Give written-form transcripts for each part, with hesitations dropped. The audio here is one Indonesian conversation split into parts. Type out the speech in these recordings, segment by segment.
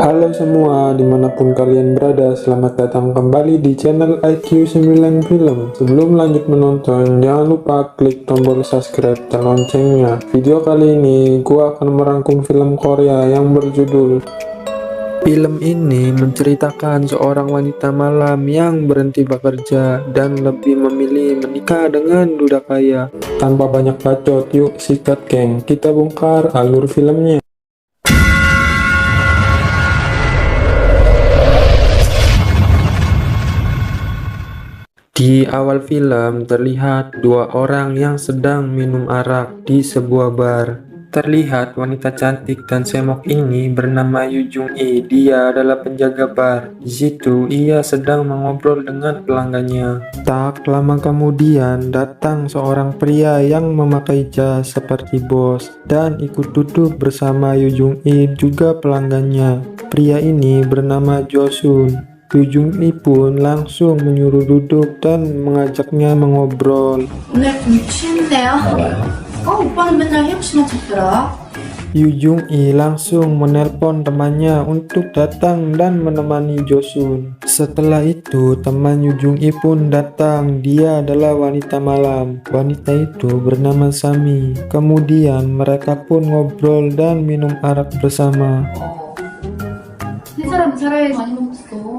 Halo semua, dimanapun kalian berada, selamat datang kembali di channel IQ9 Film. Sebelum lanjut menonton, jangan lupa klik tombol subscribe dan loncengnya. Video kali ini, gua akan merangkum film Korea yang berjudul. Film ini menceritakan seorang wanita malam yang berhenti bekerja dan lebih memilih menikah dengan duda kaya. Tanpa banyak bacot, yuk sikat geng, kita bongkar alur filmnya. Di awal film terlihat dua orang yang sedang minum arak di sebuah bar. Terlihat wanita cantik dan semok ini bernama Yu Jung Hee. Dia adalah penjaga bar. Di situ ia sedang mengobrol dengan pelanggannya. Tak lama kemudian datang seorang pria yang memakai jas seperti bos dan ikut duduk bersama Yu Jung Hee juga pelanggannya. Pria ini bernama Jo Sun. Yu Jung Hee pun langsung menyuruh duduk dan mengajaknya mengobrol. 오늘 좀 취했네요. 오빠는 맨날 혜영 씨만 찾더라. Yu Jung Hee langsung menelpon temannya untuk datang dan menemani Jo Sun. Setelah itu, teman Yu Jung Hee pun datang. Dia adalah wanita malam. Wanita itu bernama Sami. Kemudian mereka pun ngobrol dan minum arak bersama. 세 사람 차라리 많이 먹었어.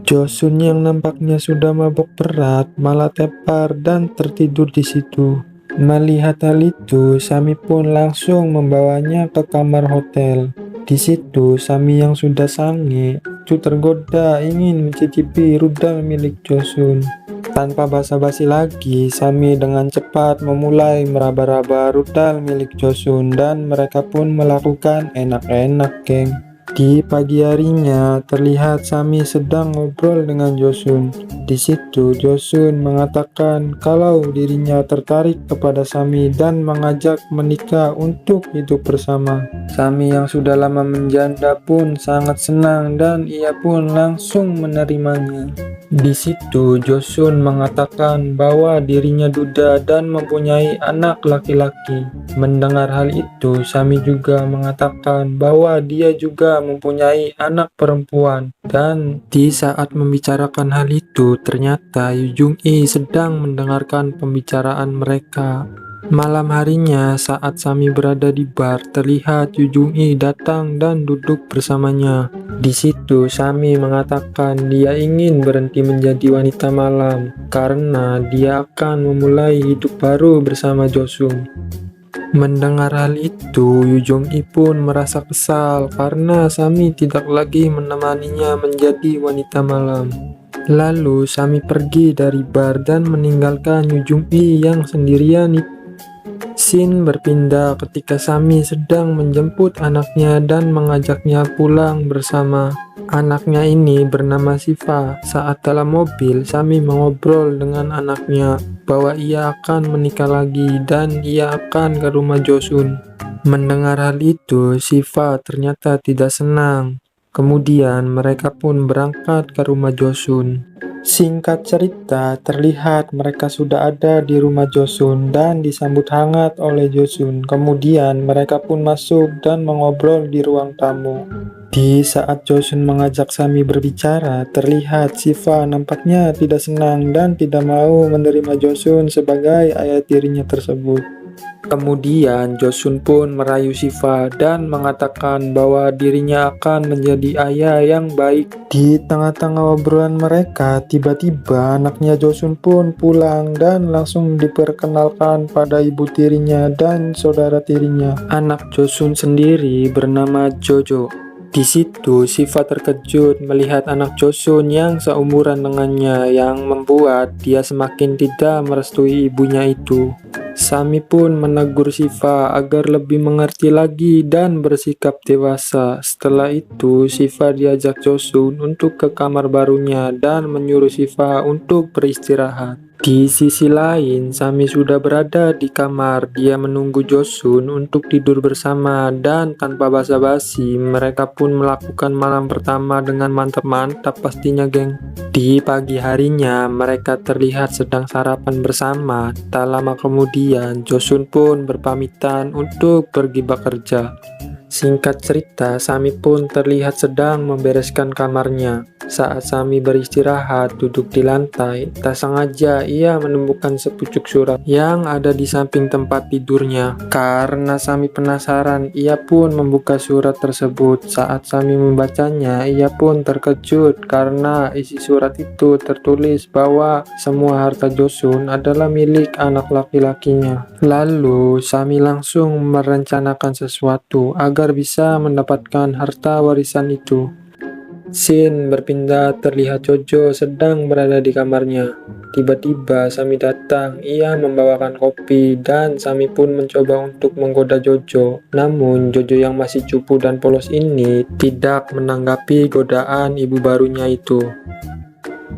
Jo Sun yang nampaknya sudah mabok berat malah tepar dan tertidur di situ. Melihat hal itu, Sami pun langsung membawanya ke kamar hotel. Di situ, Sami yang sudah sange itu tergoda ingin mencicipi rudal milik Jo Sun. Tanpa basa-basi lagi, Sami dengan cepat memulai meraba-raba rudal milik Jo Sun dan mereka pun melakukan enak-enak, geng. Di pagi harinya, terlihat Sami sedang ngobrol dengan Jo Sun. Di situ, Jo Sun mengatakan kalau dirinya tertarik kepada Sami dan mengajak menikah untuk hidup bersama. Sami yang sudah lama menjanda pun sangat senang dan ia pun langsung menerimanya. Di situ, Jo Sun mengatakan bahwa dirinya duda dan mempunyai anak laki-laki. Mendengar hal itu, Sami juga mengatakan bahwa dia juga mempunyai anak perempuan. Dan di saat membicarakan hal itu, ternyata Yu Jung Hee sedang mendengarkan pembicaraan mereka. Malam harinya, saat Sami berada di bar, terlihat Yu Jung Hee datang dan duduk bersamanya. Di situ, Sami mengatakan dia ingin berhenti menjadi wanita malam karena dia akan memulai hidup baru bersama Jo Sun. Mendengar hal itu, Yu Jung Hee pun merasa kesal karena Sami tidak lagi menemaninya menjadi wanita malam. Lalu, Sami pergi dari bar dan meninggalkan Yu Jung Hee yang sendirian itu. Scene berpindah ketika Sami sedang menjemput anaknya dan mengajaknya pulang bersama. Anaknya ini bernama Siva. Saat dalam mobil, Sami mengobrol dengan anaknya bahwa ia akan menikah lagi dan ia akan ke rumah Jo Sun. Mendengar hal itu, Siva ternyata tidak senang. Kemudian mereka pun berangkat ke rumah Jo Sun. Singkat cerita, terlihat mereka sudah ada di rumah Jo Sun dan disambut hangat oleh Jo Sun. Kemudian mereka pun masuk dan mengobrol di ruang tamu. Di saat Jo Sun mengajak Sami berbicara, terlihat Siva nampaknya tidak senang dan tidak mau menerima Jo Sun sebagai ayah tirinya tersebut. Kemudian Jo Sun pun merayu Siva dan mengatakan bahwa dirinya akan menjadi ayah yang baik. Di tengah-tengah obrolan mereka, tiba-tiba anaknya Jo Sun pun pulang dan langsung diperkenalkan pada ibu tirinya dan saudara tirinya. Anak Jo Sun sendiri bernama Jojo. Di situ, Siva terkejut melihat anak Jo Sun yang seumuran dengannya yang membuat dia semakin tidak merestui ibunya itu. Sami pun menegur Siva agar lebih mengerti lagi dan bersikap dewasa. Setelah itu, Siva diajak Jo Sun untuk ke kamar barunya dan menyuruh Siva untuk beristirahat. Di sisi lain, Sami sudah berada di kamar. Dia menunggu Jo Sun untuk tidur bersama dan tanpa basa-basi, mereka pun melakukan malam pertama dengan mantap-mantap pastinya, geng. Di pagi harinya, mereka terlihat sedang sarapan bersama. Tak lama kemudian, Jo Sun pun berpamitan untuk pergi bekerja. Singkat cerita, Sami pun terlihat sedang membereskan kamarnya. Saat Sami beristirahat duduk di lantai, tak sengaja ia menemukan sepucuk surat yang ada di samping tempat tidurnya. Karena Sami penasaran, ia pun membuka surat tersebut. Saat Sami membacanya, ia pun terkejut karena isi surat itu tertulis bahwa semua harta Josun adalah milik anak laki-lakinya. Lalu, Sami langsung merencanakan sesuatu agar bisa mendapatkan harta warisan itu. Scene berpindah, terlihat Jojo sedang berada di kamarnya. Tiba-tiba Sami datang, ia membawakan kopi dan Sami pun mencoba untuk menggoda Jojo. Namun Jojo yang masih cupu dan polos ini tidak menanggapi godaan ibu barunya itu.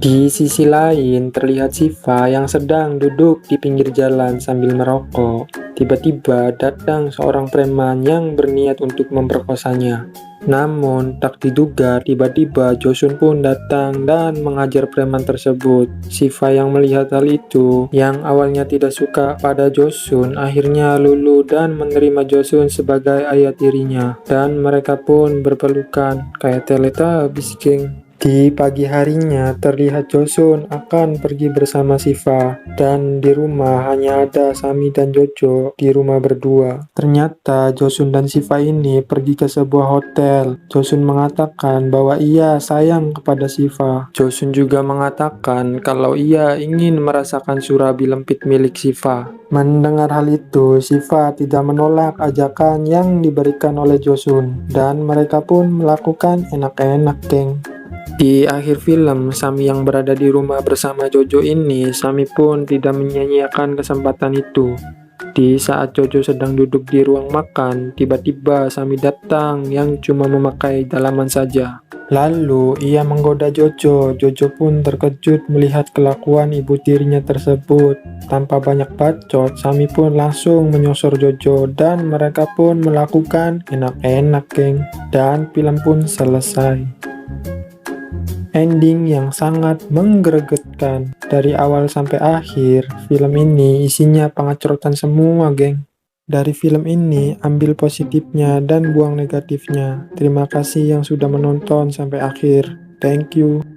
Di sisi lain terlihat Siva yang sedang duduk di pinggir jalan sambil merokok. Tiba-tiba datang seorang preman yang berniat untuk memperkosanya. Namun, tak diduga tiba-tiba Josun pun datang dan mengajar preman tersebut. Siva yang melihat hal itu, yang awalnya tidak suka pada Josun, akhirnya luluh dan menerima Josun sebagai ayah tirinya. Dan mereka pun berpelukan, kayak Teletubbies, geng. Di pagi harinya, terlihat Josun akan pergi bersama Siva, dan di rumah hanya ada Sami dan Jojo di rumah berdua. Ternyata Josun dan Siva ini pergi ke sebuah hotel. Josun mengatakan bahwa ia sayang kepada Siva. Josun juga mengatakan kalau ia ingin merasakan surabi lempit milik Siva. Mendengar hal itu, Siva tidak menolak ajakan yang diberikan oleh Josun, dan mereka pun melakukan enak-enak, geng. Di akhir film, Sami yang berada di rumah bersama Jojo ini, Sami pun tidak menyia-nyiakan kesempatan itu. Di saat Jojo sedang duduk di ruang makan, tiba-tiba Sami datang yang cuma memakai dalaman saja. Lalu ia menggoda Jojo. Jojo pun terkejut melihat kelakuan ibu tirinya tersebut. Tanpa banyak bacot, Sami pun langsung menyosor Jojo dan mereka pun melakukan enak-enak, geng. Dan film pun selesai. Ending yang sangat menggregetkan. Dari awal sampai akhir, film ini isinya pengacrotan semua, geng. Dari film ini, ambil positifnya dan buang negatifnya. Terima kasih yang sudah menonton sampai akhir. Thank you.